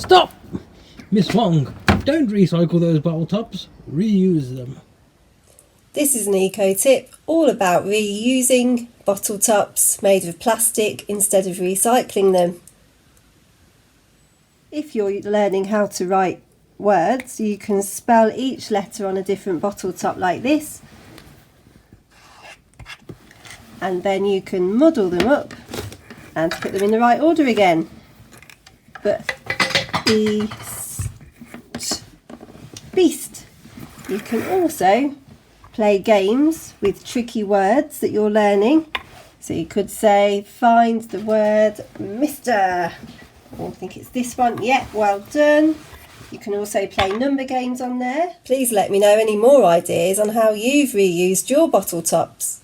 Stop! Miss Wong, don't recycle those bottle tops, reuse them. This is an eco tip all about reusing bottle tops made of plastic instead of recycling them. If you're learning how to write words, you can spell each letter on a different bottle top like this, and then you can muddle them up and put them in the right order again. But beast. You can also play games with tricky words that you're learning. So you could say, find the word Mr. I think it's this one. Yeah, well done. You can also play number games on there. Please let me know any more ideas on how you've reused your bottle tops.